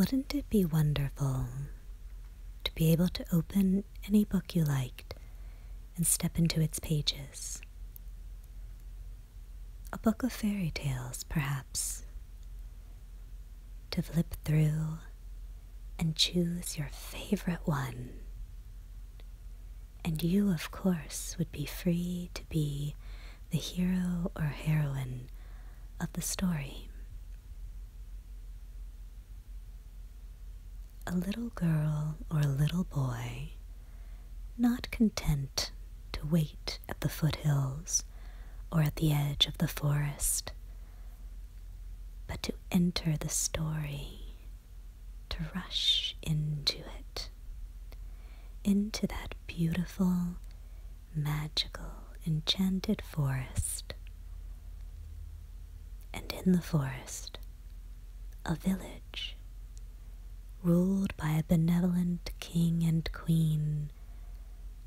Wouldn't it be wonderful to be able to open any book you liked and step into its pages? A book of fairy tales, perhaps, to flip through and choose your favorite one. And you, of course, would be free to be the hero or heroine of the story. A little girl or a little boy, not content to wait at the foothills or at the edge of the forest, but to enter the story, to rush into it, into that beautiful, magical, enchanted forest. And in the forest, a village ruled by a benevolent king and queen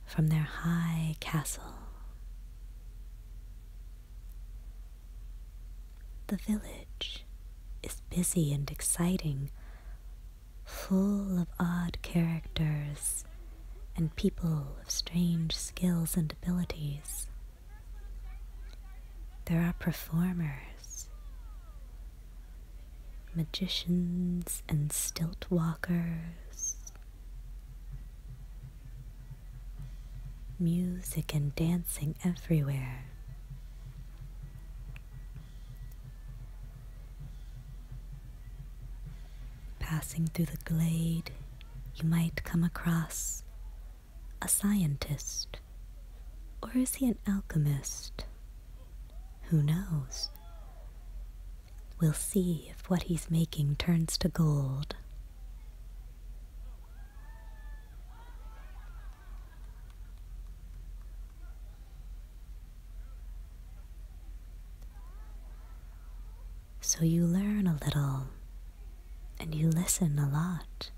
from their high castle. The village is busy and exciting, full of odd characters and people of strange skills and abilities. There are performers, magicians and stilt walkers, music and dancing everywhere. Passing through the glade, you might come across a scientist. Or is he an alchemist? Who knows? We'll see if what he's making turns to gold. So you learn a little, and you listen a lot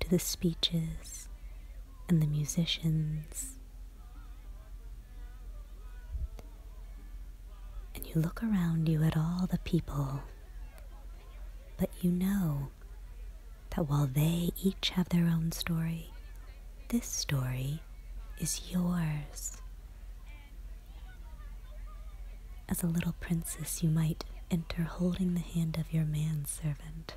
to the speeches and the musicians. And you look around you at all the people, but you know that while they each have their own story, this story is yours. As a little princess, you might enter holding the hand of your manservant.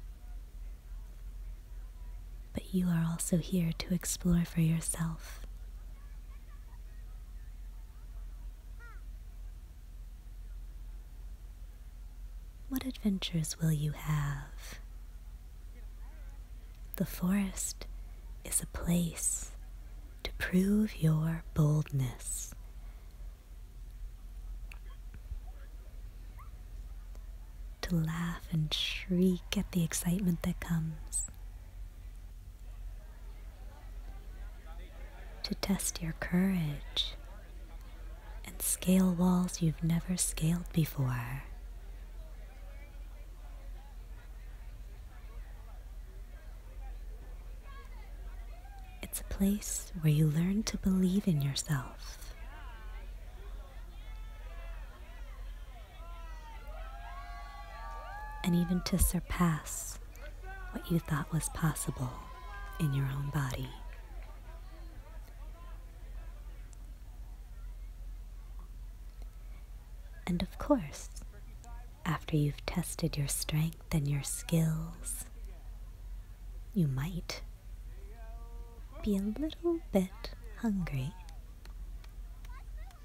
But you are also here to explore for yourself. What adventures will you have? The forest is a place to prove your boldness. To laugh and shriek at the excitement that comes. To test your courage and scale walls you've never scaled before. It's a place where you learn to believe in yourself. And even to surpass what you thought was possible in your own body. And of course, after you've tested your strength and your skills, you might be a little bit hungry.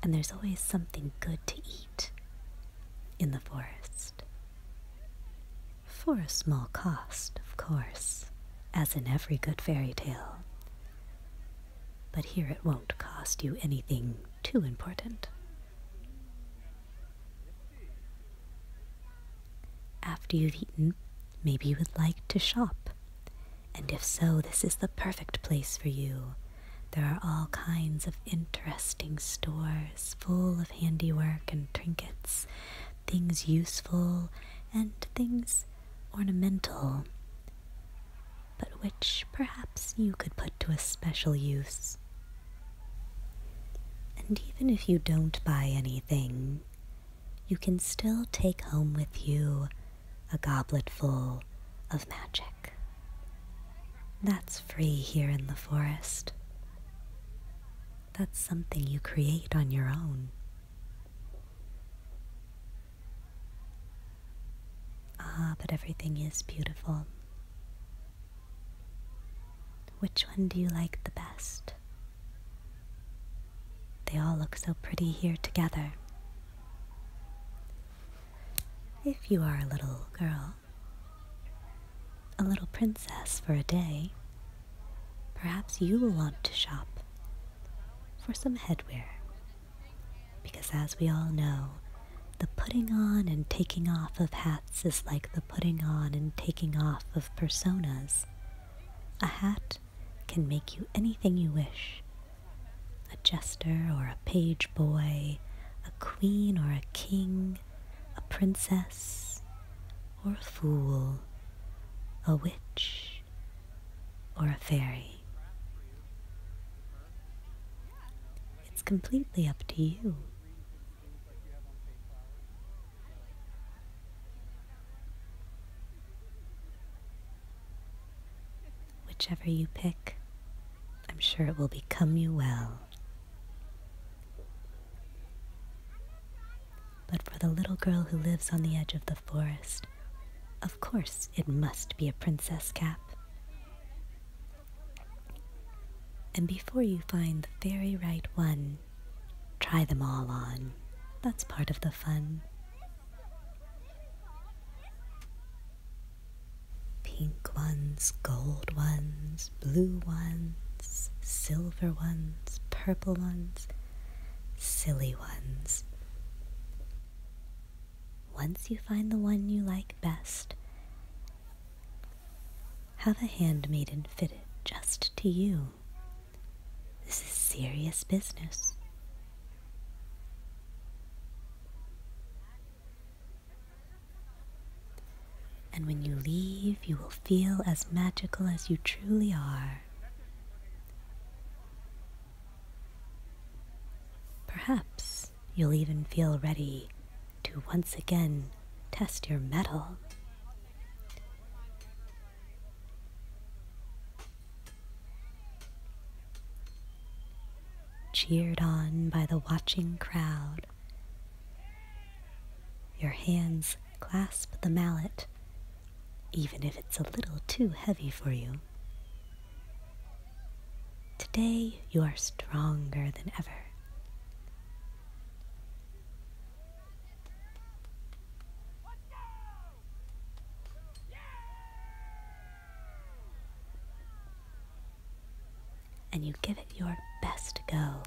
And there's always something good to eat in the forest. For a small cost, of course, as in every good fairy tale. But here it won't cost you anything too important. After you've eaten, maybe you would like to shop. And if so, this is the perfect place for you. There are all kinds of interesting stores full of handiwork and trinkets, things useful and things ornamental, but which perhaps you could put to a special use. And even if you don't buy anything, you can still take home with you a goblet full of magic. That's free here in the forest. That's something you create on your own. Ah, but everything is beautiful. Which one do you like the best? They all look so pretty here together. If you are a little girl, a little princess for a day, perhaps you will want to shop for some headwear. Because as we all know, the putting on and taking off of hats is like the putting on and taking off of personas. A hat can make you anything you wish. A jester or a page boy, a queen or a king, a princess or a fool, a witch or a fairy. It's completely up to you. Whichever you pick, I'm sure it will become you well. But for the little girl who lives on the edge of the forest, of course it must be a princess cap. And before you find the very right one, try them all on. That's part of the fun. Pink ones, gold ones, blue ones, silver ones, purple ones, silly ones. Once you find the one you like best, have a handmaiden fit it just to you. This is serious business. And when you leave, you will feel as magical as you truly are. Perhaps you'll even feel ready to once again test your mettle. Cheered on by the watching crowd, your hands clasp the mallet, even if it's a little too heavy for you. Today you are stronger than ever. And you give it your best go.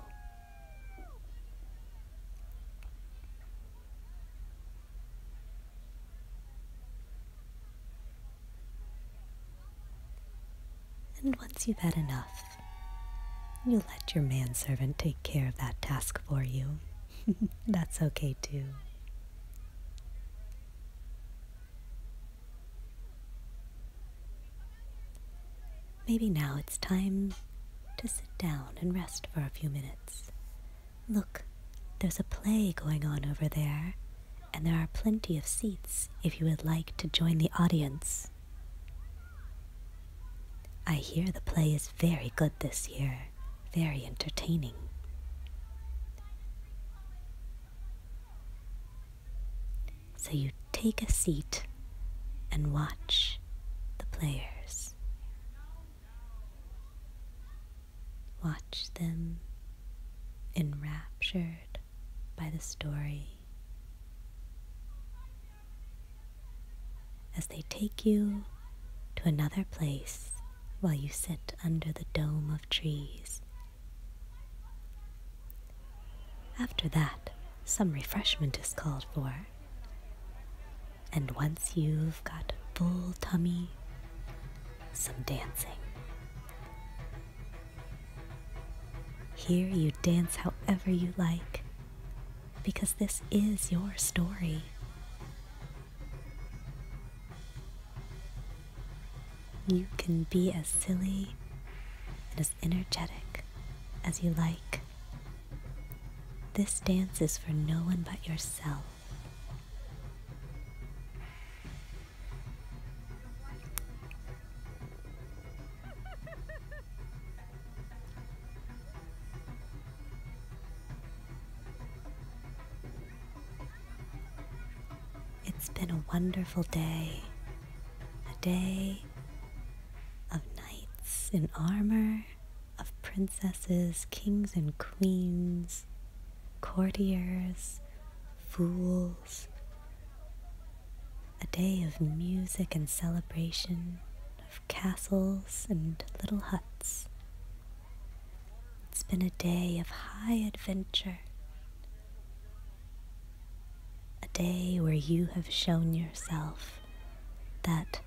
And once you've had enough, you'll let your manservant take care of that task for you. That's okay too. Maybe now it's time to sit down and rest for a few minutes. Look, there's a play going on over there, and there are plenty of seats if you would like to join the audience. I hear the play is very good this year, very entertaining. So you take a seat and watch the players. Watch them enraptured by the story as they take you to another place while you sit under the dome of trees. After that, some refreshment is called for, and once you've got a full tummy, some dancing. Here you dance however you like, because this is your story. You can be as silly and as energetic as you like. This dance is for no one but yourself. been a wonderful day, a day of knights in armor, of princesses, kings and queens, courtiers, fools, a day of music and celebration, of castles and little huts. It's been a day of high adventure, a day where you have shown yourself that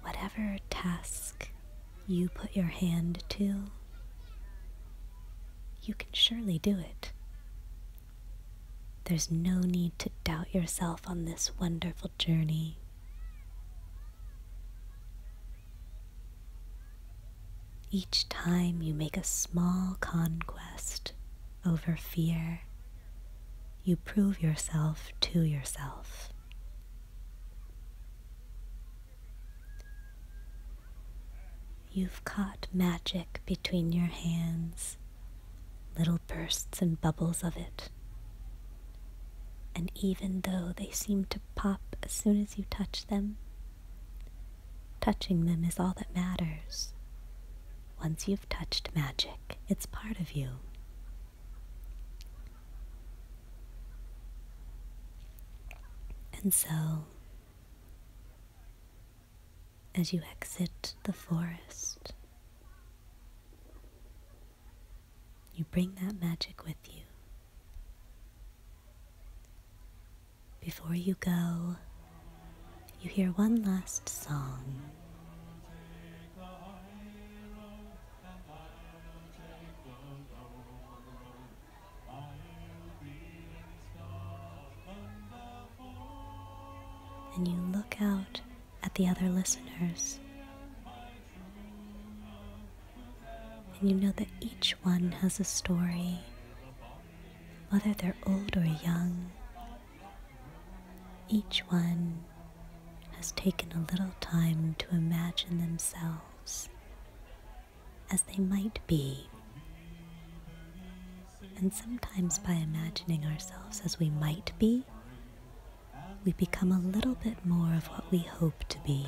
whatever task you put your hand to, you can surely do it. There's no need to doubt yourself on this wonderful journey. Each time you make a small conquest over fear, you prove yourself to yourself. You've caught magic between your hands, little bursts and bubbles of it. And even though they seem to pop as soon as you touch them, touching them is all that matters. Once you've touched magic, it's part of you. And so, as you exit the forest, you bring that magic with you. Before you go, you hear one last song. And you look out at the other listeners, and you know that each one has a story, whether they're old or young. Each one has taken a little time to imagine themselves as they might be. And sometimes by imagining ourselves as we might be, we become a little bit more of what we hope to be.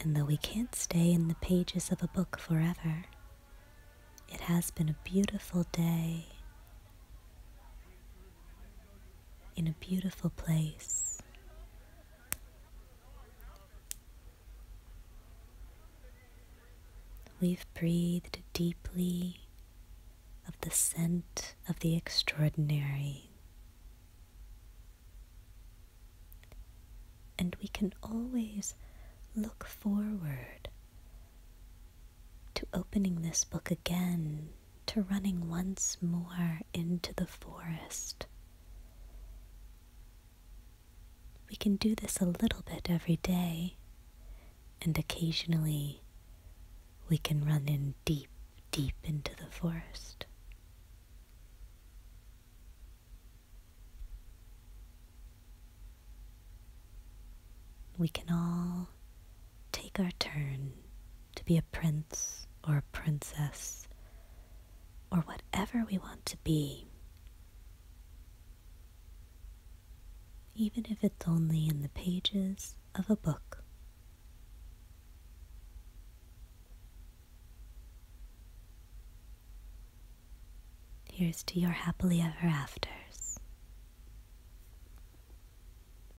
And though we can't stay in the pages of a book forever, it has been a beautiful day in a beautiful place. We've breathed deeply of the scent of the extraordinary. And we can always look forward to opening this book again, to running once more into the forest. We can do this a little bit every day, and occasionally we can run in deep, deep into the forest. We can all take our turn to be a prince or a princess or whatever we want to be, even if it's only in the pages of a book. Here's to your happily ever afters.